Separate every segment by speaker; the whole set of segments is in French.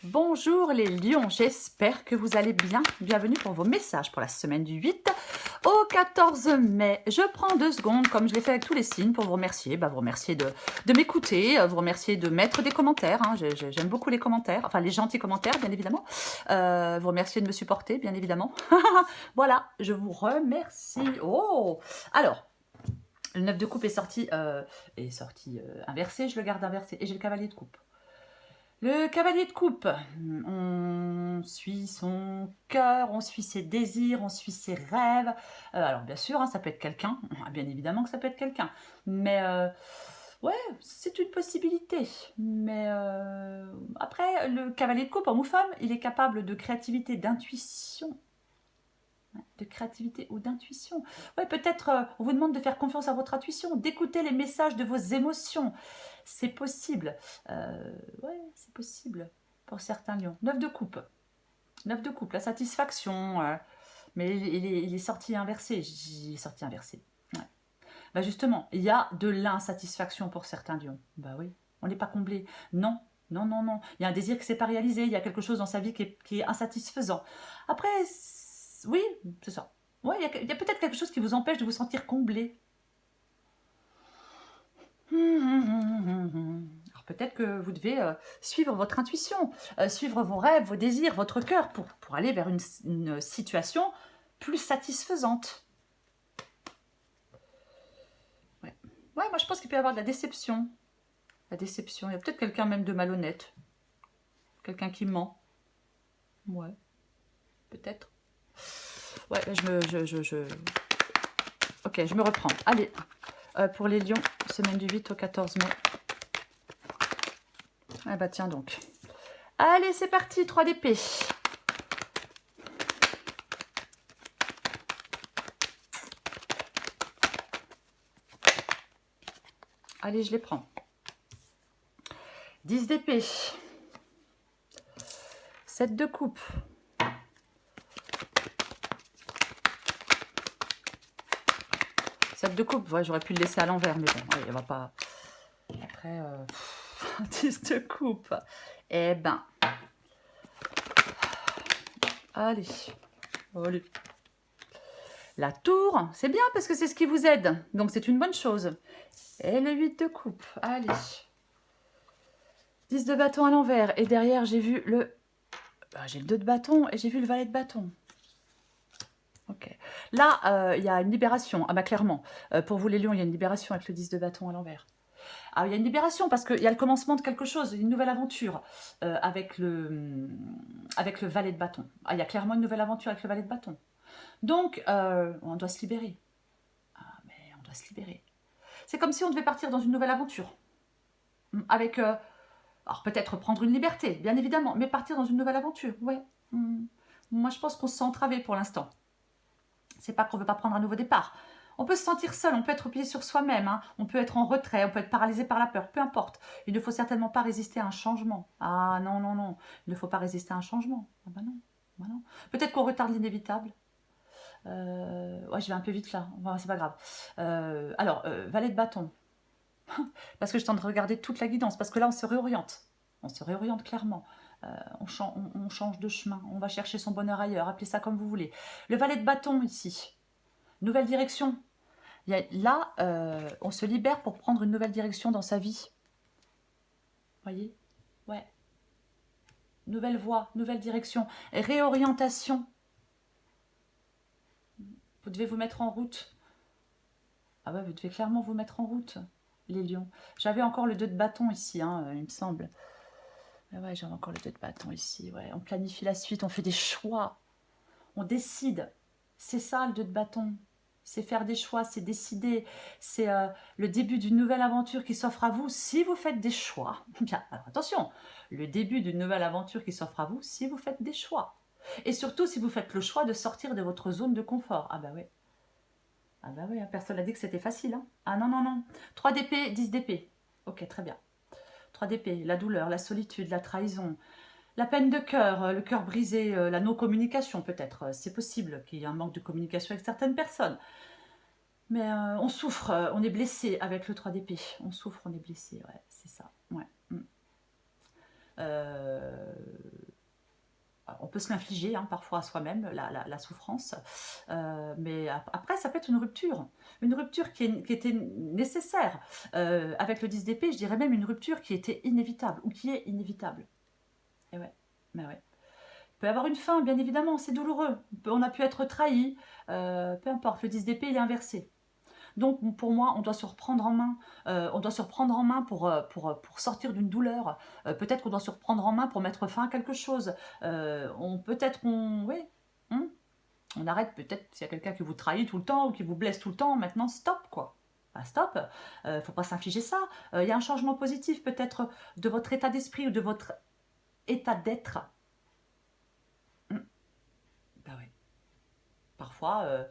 Speaker 1: Bonjour les lions, j'espère que vous allez bien. Bienvenue pour vos messages pour la semaine du 8 au 14 mai. Je prends 2 secondes, comme je l'ai fait avec tous les signes, pour vous remercier. Vous remercier de m'écouter, vous remercier de mettre des commentaires. J'aime beaucoup les commentaires, enfin les gentils commentaires, bien évidemment. Vous remercier de me supporter, bien évidemment. Voilà, je vous remercie. Oh, alors, le 9 de coupe est sorti inversé, je le garde inversé. Et j'ai le cavalier de coupe. Le cavalier de coupe, on suit son cœur, on suit ses désirs, on suit ses rêves. Alors bien sûr, ça peut être quelqu'un, bien évidemment que ça peut être quelqu'un. Mais ouais, c'est une possibilité. Mais après, le cavalier de coupe, homme ou femme, il est capable de créativité, d'intuition. De créativité ou d'intuition. Ouais, peut-être on vous demande de faire confiance à votre intuition, d'écouter les messages de vos émotions. C'est possible. Ouais, c'est possible pour certains lions. 9 de coupe. 9 de coupe, la satisfaction. Mais il est sorti inversé. Il est sorti inversé. Ouais. Justement, il y a de l'insatisfaction pour certains lions. Oui, on n'est pas comblé. Non, non, non, non. Il y a un désir qui ne s'est pas réalisé. Il y a quelque chose dans sa vie qui est insatisfaisant. Après, oui, c'est ça. Ouais, il y a peut-être quelque chose qui vous empêche de vous sentir comblé. Alors peut-être que vous devez suivre votre intuition, suivre vos rêves, vos désirs, votre cœur pour aller vers une situation plus satisfaisante. Ouais, moi je pense qu'il peut y avoir de la déception. La déception, il y a peut-être quelqu'un même de malhonnête. Quelqu'un qui ment. Ouais, peut-être. Ouais, Ok, je me reprends. Allez, pour les lions, semaine du 8 au 14 mai. Ah bah tiens donc. Allez, c'est parti, 3 d'épée. Allez, je les prends. 10 d'épée. 7 de coupe. 7 de coupe, ouais, j'aurais pu le laisser à l'envers, mais bon, il va pas... Après, 10 de coupe. Eh ben... Allez. Allez. La tour, c'est bien parce que c'est ce qui vous aide. Donc c'est une bonne chose. Et le 8 de coupe. Allez. 10 de bâton à l'envers. Et derrière, j'ai vu le... j'ai le 2 de bâton et j'ai vu le valet de bâton. Ok. Là, il y a une libération. Ah bah clairement. Pour vous les lions, il y a une libération avec le 10 de bâton à l'envers. Ah, il y a une libération parce qu'il y a le commencement de quelque chose, une nouvelle aventure avec le valet de bâton. Ah, il y a clairement une nouvelle aventure avec le valet de bâton. Donc, on doit se libérer. Ah, mais on doit se libérer. C'est comme si on devait partir dans une nouvelle aventure. Avec, alors peut-être prendre une liberté, bien évidemment, mais partir dans une nouvelle aventure, ouais. Moi, je pense qu'on se sent entravé pour l'instant. C'est pas qu'on ne veut pas prendre un nouveau départ. On peut se sentir seul, on peut être replié sur soi-même, on peut être en retrait, on peut être paralysé par la peur, peu importe. Il ne faut certainement pas résister à un changement. Ah non, non, non, il ne faut pas résister à un changement. Ah bah non, bah non. Peut-être qu'on retarde l'inévitable. Ouais, je vais un peu vite là, c'est pas grave. Alors, valet de bâton. Parce que je tente de regarder toute la guidance, parce que là, on se réoriente. On se réoriente clairement. On change de chemin, on va chercher son bonheur ailleurs, appelez ça comme vous voulez. Le valet de bâton ici, nouvelle direction. Là, on se libère pour prendre une nouvelle direction dans sa vie. Voyez? Ouais. Nouvelle voie, nouvelle direction, réorientation. Vous devez vous mettre en route. Ah ouais, vous devez clairement vous mettre en route, les lions. J'avais encore le 2 de bâton ici, il me semble. Ah ouais, j'avais encore le 2 de bâton ici. Ouais. On planifie la suite, on fait des choix. On décide. C'est ça le 2 de bâton. C'est faire des choix, c'est décider. C'est le début d'une nouvelle aventure qui s'offre à vous si vous faites des choix. Bien, alors attention, le début d'une nouvelle aventure qui s'offre à vous si vous faites des choix. Et surtout si vous faites le choix de sortir de votre zone de confort. Ah bah oui. Ah bah oui, personne n'a dit que c'était facile. Ah non, non, non. 3 d'épée, 10 d'épée. Ok, très bien. 3 d'épée, la douleur, la solitude, la trahison, la peine de cœur, le cœur brisé, la non-communication peut-être. C'est possible qu'il y ait un manque de communication avec certaines personnes. Mais on souffre, on est blessé avec le 3 d'épée. On souffre, on est blessé, ouais, c'est ça. Ouais. peut se l'infliger hein, parfois à soi-même, la souffrance. Mais après, ça peut être une rupture. Une rupture qui était nécessaire. Avec le 10 d'épée, je dirais même une rupture qui était inévitable, ou qui est inévitable. Et ouais, mais ouais. Il peut y avoir une fin, bien évidemment, c'est douloureux. On a pu être trahi, peu importe, le 10 d'épée, il est inversé. Donc, pour moi, on doit se reprendre en main. On doit se reprendre en main pour sortir d'une douleur. Peut-être qu'on doit se reprendre en main pour mettre fin à quelque chose. Peut-être qu'on... Oui. On arrête peut-être s'il y a quelqu'un qui vous trahit tout le temps ou qui vous blesse tout le temps. Maintenant, stop, quoi. Bah, stop. Faut pas s'infliger ça. Il y a un changement positif, peut-être, de votre état d'esprit ou de votre état d'être. Bah oui. Parfois...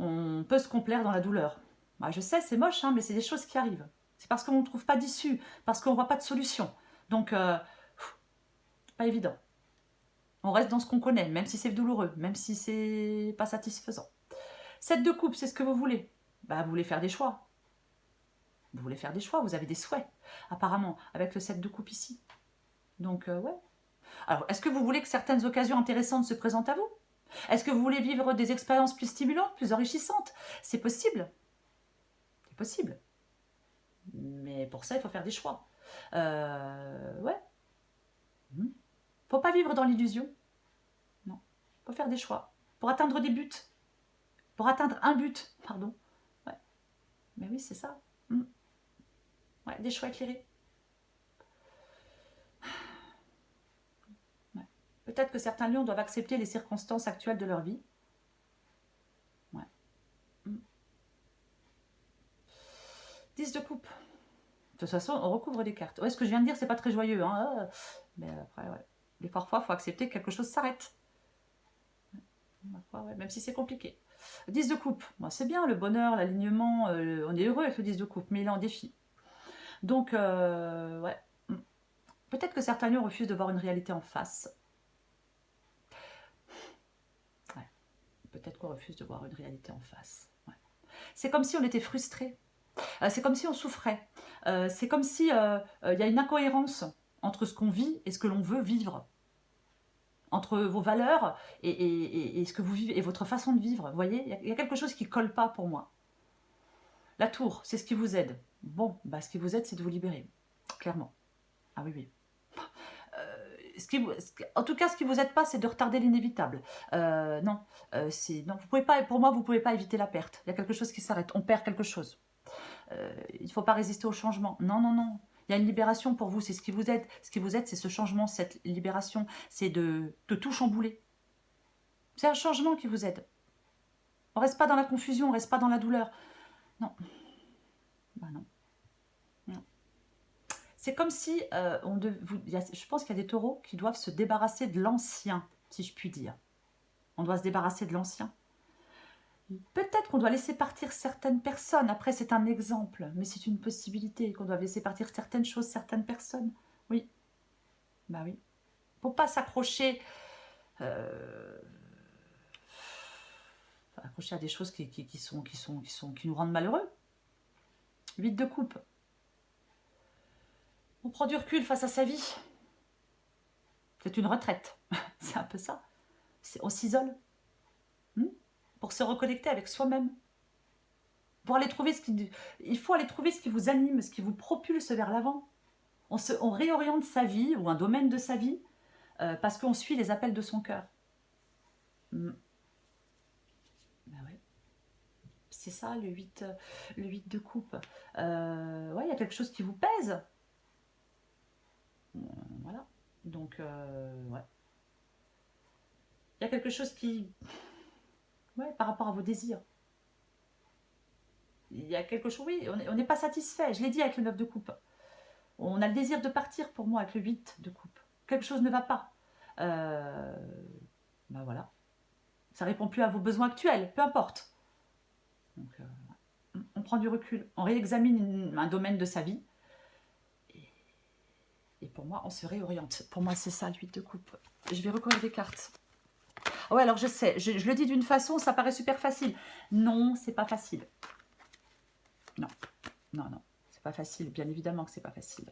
Speaker 1: on peut se complaire dans la douleur. Bah, je sais, c'est moche, hein, mais c'est des choses qui arrivent. C'est parce qu'on ne trouve pas d'issue, parce qu'on ne voit pas de solution. Donc, pas évident. On reste dans ce qu'on connaît, même si c'est douloureux, même si c'est pas satisfaisant. 7 de coupe, c'est ce que vous voulez. Bah, vous voulez faire des choix. Vous voulez faire des choix, vous avez des souhaits, apparemment, avec le 7 de coupe ici. Donc, ouais. Alors, est-ce que vous voulez que certaines occasions intéressantes se présentent à vous? Est-ce que vous voulez vivre des expériences plus stimulantes, plus enrichissantes? C'est possible. C'est possible. Mais pour ça, il faut faire des choix. Ouais. Faut pas vivre dans l'illusion. Non. Faut faire des choix. Pour atteindre des buts. Pour atteindre un but, pardon. Ouais. Mais oui, c'est ça. Ouais, des choix éclairés. Ouais. Peut-être que certains lions doivent accepter les circonstances actuelles de leur vie. Ouais. 10 de coupe. De toute façon, on recouvre les cartes. Ouais, ce que je viens de dire, c'est pas très joyeux. Hein. Mais après, ouais. Mais parfois, il faut accepter que quelque chose s'arrête. Ouais, même si c'est compliqué. 10 de coupe, bon, c'est bien, le bonheur, l'alignement, on est heureux avec le 10 de coupe, mais il est en défi. Donc, ouais. Peut-être que certains lions refusent de voir une réalité en face. Ouais. Peut-être qu'on refuse de voir une réalité en face. Ouais. C'est comme si on était frustré. C'est comme si on souffrait. C'est comme si y a une incohérence entre ce qu'on vit et ce que l'on veut vivre. Entre vos valeurs et ce que vous vivez et votre façon de vivre. Vous voyez, il y a quelque chose qui ne colle pas pour moi. La tour, c'est ce qui vous aide. Bon, bah, ce qui vous aide, c'est de vous libérer. Clairement. Ah oui, oui. En tout cas, ce qui vous aide pas, c'est de retarder l'inévitable. Non, non, vous pouvez pas. Pour moi, vous pouvez pas éviter la perte. Il y a quelque chose qui s'arrête. On perd quelque chose. Il ne faut pas résister au changement. Non, non, non. Il y a une libération pour vous. C'est ce qui vous aide. Ce qui vous aide, c'est ce changement, cette libération. C'est de tout chambouler. C'est un changement qui vous aide. On reste pas dans la confusion, on reste pas dans la douleur. Non. Bah non. Non. C'est comme si, je pense qu'il y a des taureaux qui doivent se débarrasser de l'ancien, si je puis dire. On doit se débarrasser de l'ancien. Peut-être qu'on doit laisser partir certaines personnes. Après, c'est un exemple, mais c'est une possibilité qu'on doit laisser partir certaines choses, certaines personnes. Oui. Bah oui. Faut pas s'accrocher accrocher à des choses qui nous rendent malheureux. 8 de coupe. On prend du recul face à sa vie. C'est une retraite. C'est un peu ça. On s'isole. Pour se reconnecter avec soi-même. Pour aller trouver il faut aller trouver ce qui vous anime, ce qui vous propulse vers l'avant. On réoriente sa vie ou un domaine de sa vie parce qu'on suit les appels de son cœur. Ben ouais. C'est ça le 8 de coupe. Ouais, il y a quelque chose qui vous pèse. Voilà. Donc, ouais. Il y a quelque chose qui... Ouais, par rapport à vos désirs. Il y a quelque chose... Oui, on n'est pas satisfait. Je l'ai dit avec le 9 de coupe. On a le désir de partir pour moi avec le 8 de coupe. Quelque chose ne va pas. Ben voilà. Ça répond plus à vos besoins actuels, peu importe. Donc, on prend du recul. On réexamine un domaine de sa vie. Et pour moi, on se réoriente. Pour moi, c'est ça, le 8 de coupe. Je vais recoller des cartes. Ouais, alors je sais, je le dis d'une façon, ça paraît super facile. Non, c'est pas facile. Non, non, non, c'est pas facile. Bien évidemment que c'est pas facile.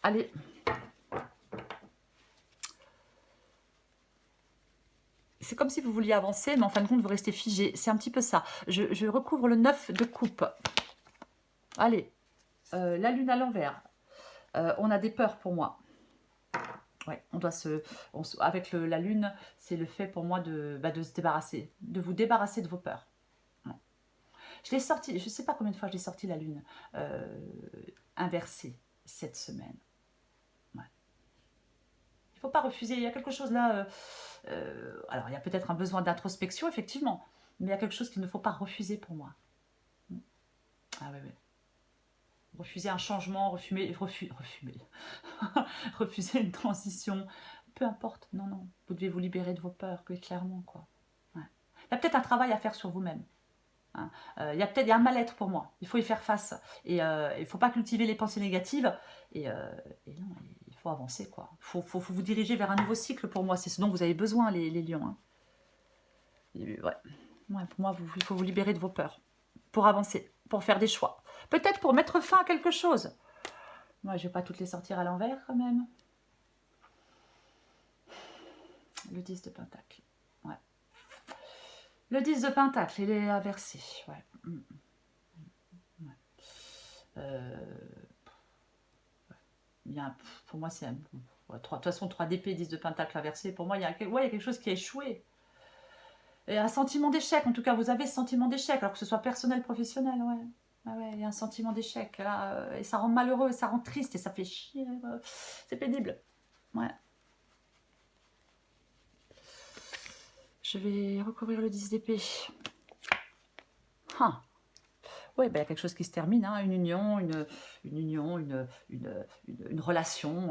Speaker 1: Allez. c'est comme si vous vouliez avancer, mais en fin de compte, vous restez figé. C'est un petit peu ça. Je recouvre le 9 de coupe. Allez, la lune à l'envers. On a des peurs pour moi. Ouais, on doit avec la lune, c'est le fait pour moi de se débarrasser, de vous débarrasser de vos peurs. Ouais. Je l'ai sorti, je ne sais pas combien de fois je l'ai sorti la lune inversée cette semaine. Ouais. Il ne faut pas refuser, il y a quelque chose là, alors il y a peut-être un besoin d'introspection effectivement, mais il y a quelque chose qu'il ne faut pas refuser pour moi. Ah oui, oui. Refuser un changement, refuser une transition, peu importe, non, non, vous devez vous libérer de vos peurs, clairement, quoi. Ouais. Il y a peut-être un travail à faire sur vous-même. Hein. Il y a un mal-être pour moi, il faut y faire face. Et il ne faut pas cultiver les pensées négatives, et non, il faut avancer, quoi. Faut vous diriger vers un nouveau cycle pour moi, c'est ce dont vous avez besoin, les lions. Hein. Ouais. Ouais, pour moi, il faut vous libérer de vos peurs, pour avancer, pour faire des choix. Peut-être pour mettre fin à quelque chose. Moi, je ne vais pas toutes les sortir à l'envers quand même. Le 10 de Pentacle. Ouais. Le 10 de Pentacle, il est inversé. Ouais. Ouais. Il y a, pour moi, c'est... de toute façon, 3 d'épée, 10 de Pentacle inversé. Pour moi, il y a quelque chose qui a échoué. Et un sentiment d'échec. En tout cas, vous avez ce sentiment d'échec, alors que ce soit personnel, professionnel. Ouais. Ah ouais, il y a un sentiment d'échec. Et ça rend malheureux, ça rend triste et ça fait chier. C'est pénible. Ouais. Je vais recouvrir le 10 d'épée. Ah. Oui, ben, il y a quelque chose qui se termine, hein, une union, une relation,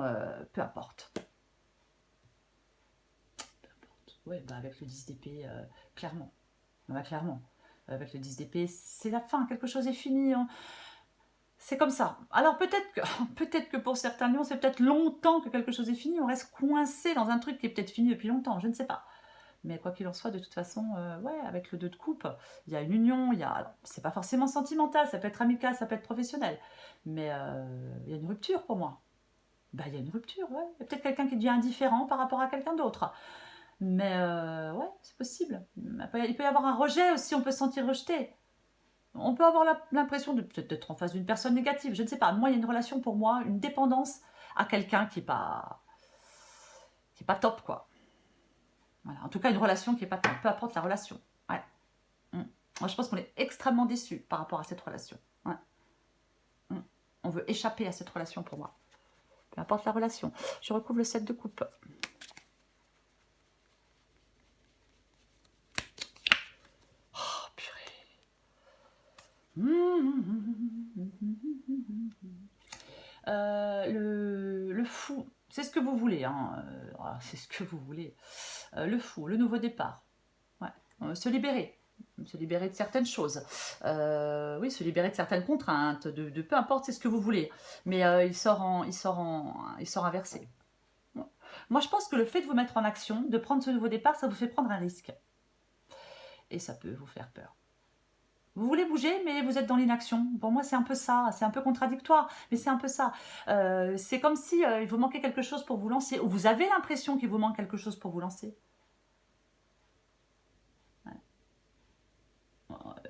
Speaker 1: peu importe. Peu importe. Oui, ben, avec le 10 d'épée, clairement. Ben, clairement. Avec le 10 d'épée, c'est la fin, quelque chose est fini. Hein. C'est comme ça. Alors peut-être que pour certains lions, c'est peut-être longtemps que quelque chose est fini. On reste coincé dans un truc qui est peut-être fini depuis longtemps, je ne sais pas. Mais quoi qu'il en soit, de toute façon, ouais, avec le 2 de coupe, il y a une union, c'est pas forcément sentimental, ça peut être amical, ça peut être professionnel. Mais il y a une rupture pour moi. Bah, il y a une rupture, ouais. Il y a peut-être quelqu'un qui devient indifférent par rapport à quelqu'un d'autre. Mais ouais, c'est possible. Il peut y avoir un rejet aussi, on peut se sentir rejeté. On peut avoir l'impression peut-être d'être en face d'une personne négative, je ne sais pas. Moi, il y a une relation pour moi, une dépendance à quelqu'un qui n'est pas top, quoi. Voilà. En tout cas, une relation qui n'est pas top, peu importe la relation. Ouais. Moi, je pense qu'on est extrêmement déçus par rapport à cette relation. Ouais. On veut échapper à cette relation pour moi. Peu importe la relation. Je recouvre le 7 de coupe. Oh, purée. Le fou, c'est ce que vous voulez. Hein. C'est ce que vous voulez. Le fou, le nouveau départ. Ouais. Se libérer. Se libérer de certaines choses. Oui, se libérer de certaines contraintes, de peu importe, c'est ce que vous voulez. Mais il sort inversé. Bon. Moi, je pense que le fait de vous mettre en action, de prendre ce nouveau départ, ça vous fait prendre un risque. Et ça peut vous faire peur. Vous voulez bouger, mais vous êtes dans l'inaction. Pour moi, c'est un peu ça. C'est un peu contradictoire, mais c'est un peu ça. C'est comme si il vous manquait quelque chose pour vous lancer, ou vous avez l'impression qu'il vous manque quelque chose pour vous lancer. Ouais.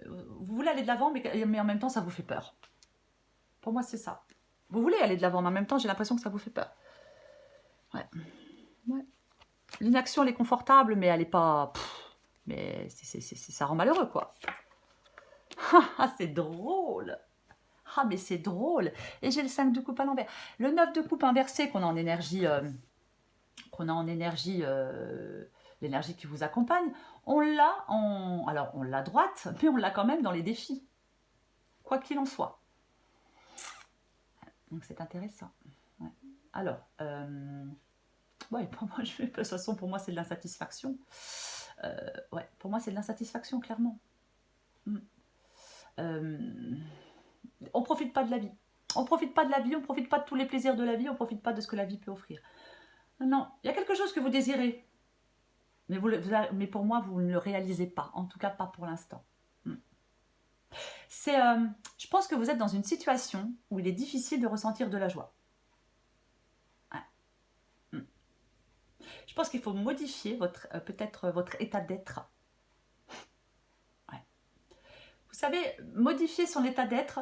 Speaker 1: Vous voulez aller de l'avant, mais en même temps, ça vous fait peur. Pour moi, c'est ça. Vous voulez aller de l'avant, mais en même temps, j'ai l'impression que ça vous fait peur. Ouais. Ouais. L'inaction, elle est confortable, mais elle n'est pas... mais ça rend malheureux, quoi. Ah, c'est drôle. Ah, mais c'est drôle. Et j'ai le 5 de coupe à l'envers. Le 9 de coupe inversé qu'on a en énergie... l'énergie qui vous accompagne, on l'a alors on l'a droite, mais on l'a quand même dans les défis, quoi qu'il en soit. Donc c'est intéressant. Ouais. Alors, ouais, pour moi, de toute façon, pour moi, c'est de l'insatisfaction. Ouais, pour moi, c'est de l'insatisfaction, clairement. On profite pas de la vie. On profite pas de la vie, on profite pas de tous les plaisirs de la vie, on profite pas de ce que la vie peut offrir. Non, il y a quelque chose que vous désirez. Mais pour moi, vous ne le réalisez pas. En tout cas, pas pour l'instant. Je pense que vous êtes dans une situation où il est difficile de ressentir de la joie. Ouais. Je pense qu'il faut modifier peut-être votre état d'être. Ouais. Vous savez, modifier son état d'être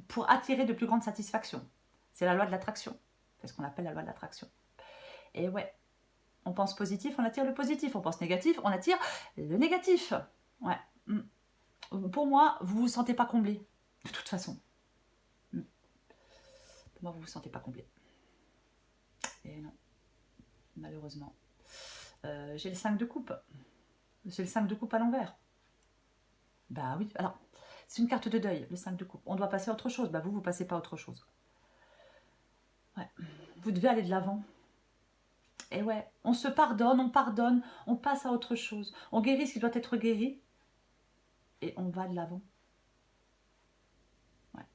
Speaker 1: pour attirer de plus grandes satisfactions. C'est la loi de l'attraction. C'est ce qu'on appelle la loi de l'attraction. Et ouais, on pense positif, on attire le positif. On pense négatif, on attire le négatif. Ouais. Pour moi, vous ne vous sentez pas comblé. De toute façon. Pour moi, vous ne vous sentez pas comblé. Et non. Malheureusement. J'ai le 5 de coupe. J'ai le 5 de coupe à l'envers. Bah oui, alors, c'est une carte de deuil, le 5 de coupe. On doit passer à autre chose. Bah vous, vous passez pas à autre chose. Ouais. Vous devez aller de l'avant. Et ouais, on se pardonne, on passe à autre chose. On guérit ce qui doit être guéri. Et on va de l'avant. Ouais.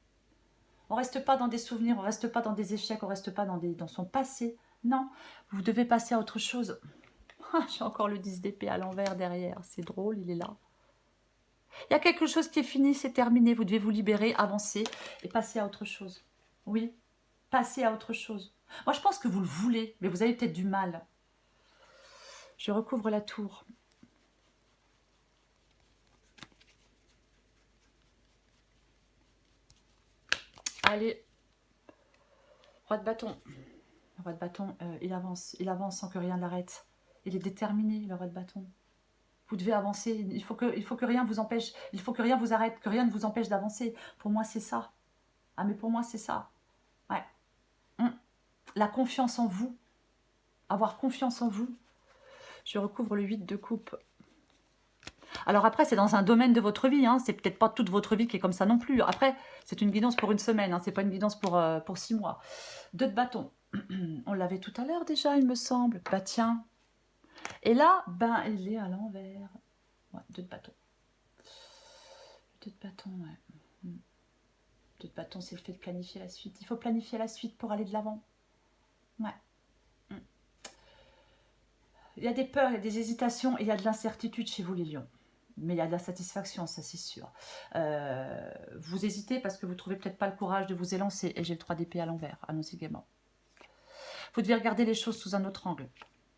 Speaker 1: On reste pas dans des souvenirs, on reste pas dans des échecs, on reste pas dans son passé. Non, vous devez passer à autre chose. J'ai encore le 10 d'épée à l'envers derrière. C'est drôle, il est là. Il y a quelque chose qui est fini, c'est terminé. Vous devez vous libérer, avancer et passer à autre chose. Oui, passer à autre chose. Moi, je pense que vous le voulez, mais vous avez peut-être du mal. Je recouvre la tour. Allez. Roi de bâton. Le roi de bâton, il avance sans que rien ne l'arrête. Il est déterminé, le roi de bâton. Vous devez avancer, il faut que rien vous empêche, il faut que rien vous arrête, que rien ne vous empêche d'avancer. Pour moi, c'est ça. Ah, mais pour moi, c'est ça. Ouais. La confiance en vous. Avoir confiance en vous. Je recouvre le 8 de coupe. Alors après, c'est dans un domaine de votre vie. Hein. C'est peut-être pas toute votre vie qui est comme ça non plus. Après, c'est une guidance pour une semaine. Hein. C'est pas une guidance pour 6 mois. 2 de bâton. On l'avait tout à l'heure déjà, il me semble. Bah tiens. Et là, ben, il est à l'envers. Ouais, 2 de bâton. 2 de bâton, ouais. 2 de bâton, c'est le fait de planifier la suite. Il faut planifier la suite pour aller de l'avant. Ouais. Il y a des peurs, il y a des hésitations, et il y a de l'incertitude chez vous, les lions. Mais il y a de la satisfaction, ça c'est sûr. Vous hésitez parce que vous ne trouvez peut-être pas le courage de vous élancer. Et j'ai le 3 d'épée à l'envers, annoncez gaiement. Vous devez regarder les choses sous un autre angle.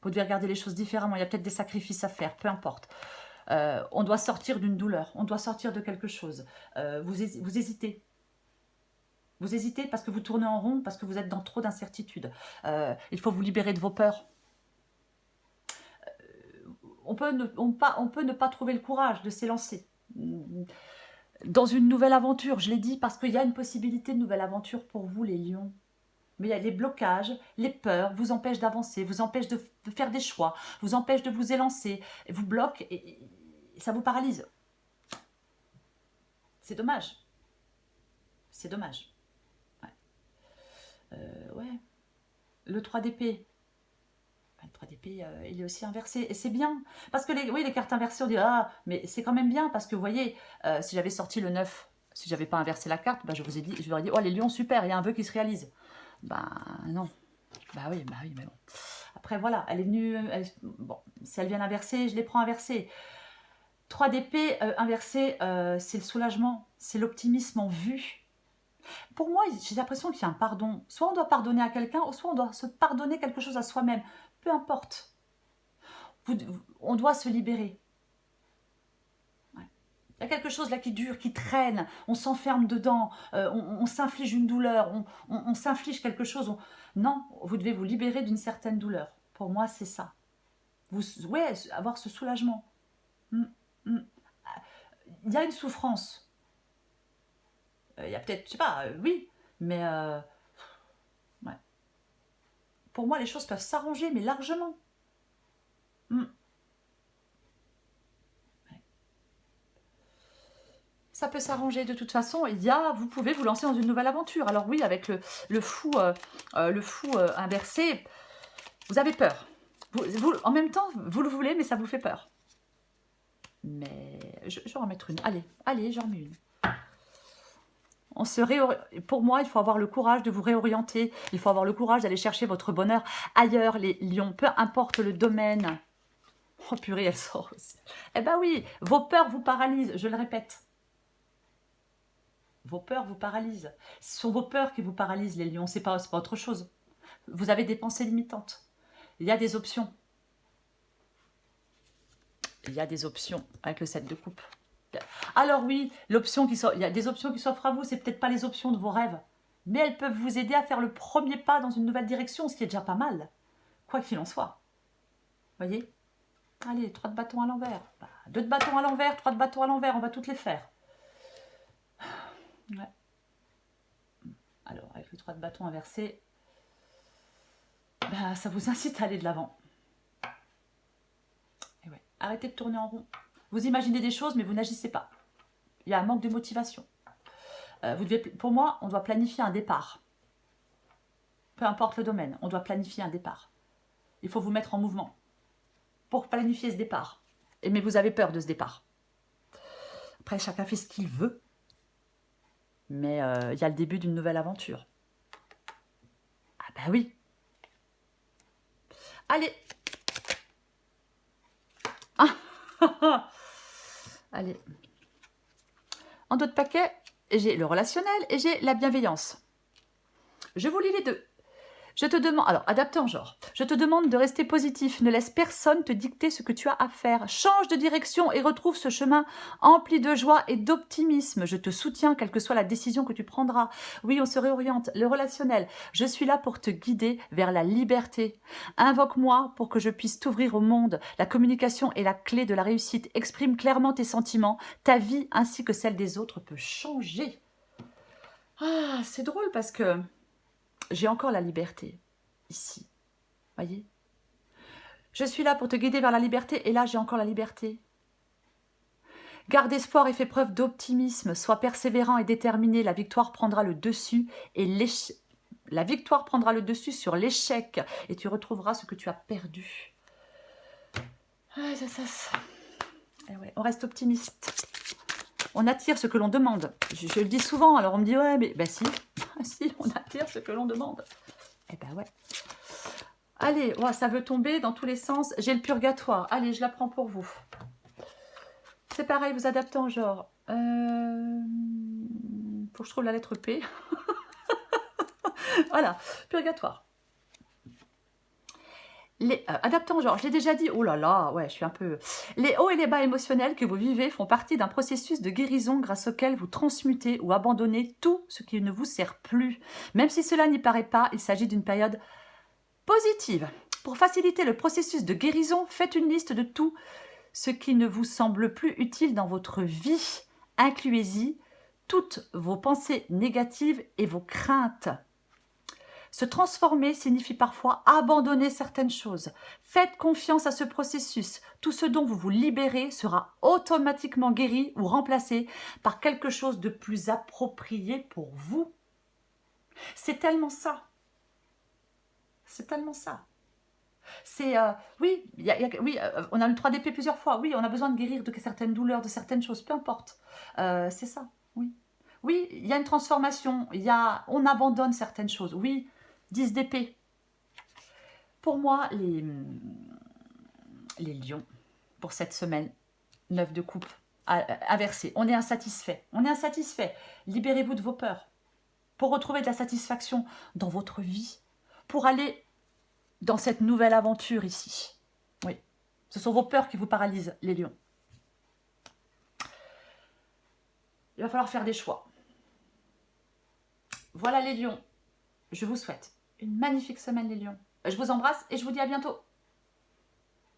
Speaker 1: Vous devez regarder les choses différemment. Il y a peut-être des sacrifices à faire, peu importe. On doit sortir d'une douleur, on doit sortir de quelque chose. Vous hésitez. Vous hésitez parce que vous tournez en rond, parce que vous êtes dans trop d'incertitudes. Il faut vous libérer de vos peurs. On peut ne pas trouver le courage de s'élancer dans une nouvelle aventure. Je l'ai dit parce qu'il y a une possibilité de nouvelle aventure pour vous, les lions. Mais il y a les blocages, les peurs vous empêchent d'avancer, vous empêchent de faire des choix, vous empêchent de vous élancer, vous bloquent et ça vous paralyse. C'est dommage. C'est dommage. Ouais. Le 3 d'épée. Le 3 d'épée, il est aussi inversé. Et c'est bien. Parce que les cartes inversées, on dit, ah, mais c'est quand même bien. Parce que vous voyez, si j'avais sorti le 9, si j'avais pas inversé la carte, bah, je vous aurais dit, oh, les lions, super, il y a un vœu qui se réalise. Ben non. Bah oui, mais bon. Après, voilà, elle est venue. Bon, si elle vient inversée, je les prends inversées. 3 d'épée inversé, c'est le soulagement, c'est l'optimisme en vue. Pour moi, j'ai l'impression qu'il y a un pardon. Soit on doit pardonner à quelqu'un, soit on doit se pardonner quelque chose à soi-même. Peu importe. On doit se libérer. Ouais. Il y a quelque chose là qui dure, qui traîne. On s'enferme dedans. On s'inflige une douleur. On s'inflige quelque chose. Non, vous devez vous libérer d'une certaine douleur. Pour moi, c'est ça. Ouais, avoir ce soulagement. Il y a une souffrance. Il y a peut-être, je sais pas, oui, mais ouais. Pour moi, les choses peuvent s'arranger, mais largement. Ouais. Ça peut s'arranger de toute façon. Vous pouvez vous lancer dans une nouvelle aventure. Alors oui, avec le fou inversé, vous avez peur. En même temps, vous le voulez, mais ça vous fait peur. Mais je vais en mettre une. Allez, j'en mets une. Pour moi, il faut avoir le courage de vous réorienter. Il faut avoir le courage d'aller chercher votre bonheur ailleurs, les lions. Peu importe le domaine. Oh purée, elle sort aussi. Eh ben oui, vos peurs vous paralysent, je le répète. Vos peurs vous paralysent. Ce sont vos peurs qui vous paralysent, les lions. C'est pas autre chose. Vous avez des pensées limitantes. Il y a des options. Il y a des options avec le 7 de coupe. Alors oui, il y a des options qui s'offrent à vous, c'est peut-être pas les options de vos rêves, mais elles peuvent vous aider à faire le premier pas dans une nouvelle direction, ce qui est déjà pas mal, quoi qu'il en soit. Voyez? Allez, 3 de bâton à l'envers. 2 de bâton à l'envers, 3 de bâton à l'envers, on va toutes les faire. Ouais. Alors, avec le 3 de bâton inversé, ça vous incite à aller de l'avant. Et ouais, arrêtez de tourner en rond. Vous imaginez des choses, mais vous n'agissez pas. Il y a un manque de motivation. Pour moi, on doit planifier un départ. Peu importe le domaine, on doit planifier un départ. Il faut vous mettre en mouvement pour planifier ce départ. Mais vous avez peur de ce départ. Après, chacun fait ce qu'il veut. Mais il y a le début d'une nouvelle aventure. Ah bah oui. Allez. Ah. Allez. En dos de paquet, j'ai le relationnel et j'ai la bienveillance. Je vous lis les deux. Je te demande, alors adapté en genre, je te demande de rester positif, ne laisse personne te dicter ce que tu as à faire, change de direction et retrouve ce chemin empli de joie et d'optimisme. Je te soutiens, quelle que soit la décision que tu prendras. Oui, on se réoriente, le relationnel, je suis là pour te guider vers la liberté. Invoque-moi pour que je puisse t'ouvrir au monde. La communication est la clé de la réussite. Exprime clairement tes sentiments, ta vie ainsi que celle des autres peut changer. Ah, c'est drôle parce que j'ai encore la liberté, ici, voyez. Je suis là pour te guider vers la liberté, et là, j'ai encore la liberté. Garde espoir et fais preuve d'optimisme, sois persévérant et déterminé, la victoire prendra le dessus, la victoire prendra le dessus sur l'échec, et tu retrouveras ce que tu as perdu. Ah, ouais, on reste optimiste. On attire ce que l'on demande. Je le dis souvent, alors on me dit, ouais, mais ben si, si, on attire ce que l'on demande. Eh ben ouais. Allez, oh, ça veut tomber dans tous les sens. J'ai le purgatoire. Allez, je la prends pour vous. C'est pareil, vous adaptez en genre. Faut que je trouve la lettre P. Voilà, purgatoire. Adaptant en genre, je l'ai déjà dit, oh là là, ouais, je suis un peu... Les hauts et les bas émotionnels que vous vivez font partie d'un processus de guérison grâce auquel vous transmutez ou abandonnez tout ce qui ne vous sert plus. Même si cela n'y paraît pas, il s'agit d'une période positive. Pour faciliter le processus de guérison, faites une liste de tout ce qui ne vous semble plus utile dans votre vie. Incluez-y toutes vos pensées négatives et vos craintes. Se transformer signifie parfois abandonner certaines choses. Faites confiance à ce processus. Tout ce dont vous vous libérez sera automatiquement guéri ou remplacé par quelque chose de plus approprié pour vous. C'est tellement ça. C'est tellement ça. C'est, oui, oui on a le 3 d'épée plusieurs fois. Oui, on a besoin de guérir de certaines douleurs, de certaines choses, peu importe. C'est ça, oui. Oui, il y a une transformation. On abandonne certaines choses. Oui, 10 d'épée. Pour moi, les lions, pour cette semaine, 9 de coupe, inversé. On est insatisfait. On est insatisfait. Libérez-vous de vos peurs pour retrouver de la satisfaction dans votre vie, pour aller dans cette nouvelle aventure ici. Oui, ce sont vos peurs qui vous paralysent, les lions. Il va falloir faire des choix. Voilà les lions. Je vous souhaite une magnifique semaine, les lions. Je vous embrasse et je vous dis à bientôt.